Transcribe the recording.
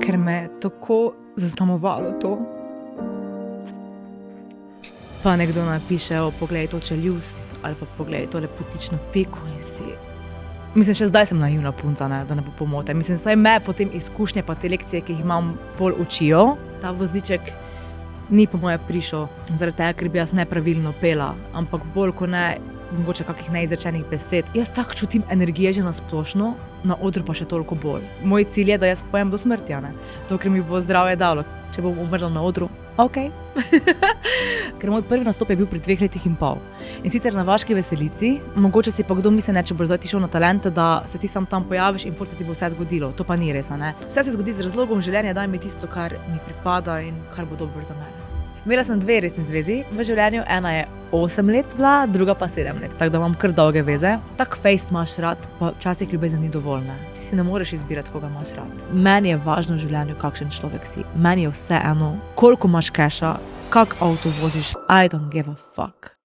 ker me je tako zaznamovalo to. Pa nekdo napiše, poglej to čeljust, ali pa poglej to lepotično piko in si... Mislim, še zdaj sem naivna punca, ne, da ne bo pomote. Mislim, saj me potem izkušnje pa te lekcije, ki jih imam, pol učijo. Ta vozliček ni po moje prišel, zaradi tega, ker bi jaz nepravilno pela, ampak bolj ko ne, mogoče kakih neizrečenih besed. Jaz tako čutim energije že na splošno, na odru pa še toliko bolj. Moj cilj je, da jaz pojem do smrti, ne? To, ker mi bo zdravje dalo. Če bom umrla na odru, okej. Ker moj prvi nastop je bil pri 2 letih in pol. In sicer na Vaški veselici, mogoče si pa kdo misli, če boš zdaj ti šel na talente, da se ti sam tam pojaviš in pol se ti bo vse zgodilo. To pa ni res, ne? Vse se zgodi z razlogom, življenje daj mi tisto, kar mi pripada in kar bo dobro za mene. Imela sem 2 resni zvezi v življenju, ena je 8 let bila, druga pa 7 let, tako da imam kar dolge veze. Tak fejst imaš rad, pa včasih ljubezen ni dovolj, ne? Ti si ne moreš izbirati, koga imaš rad. Meni je važno v življenju, kakšen človek si. Meni je vseeno, koliko imaš keša, kak avto voziš, I don't give a fuck.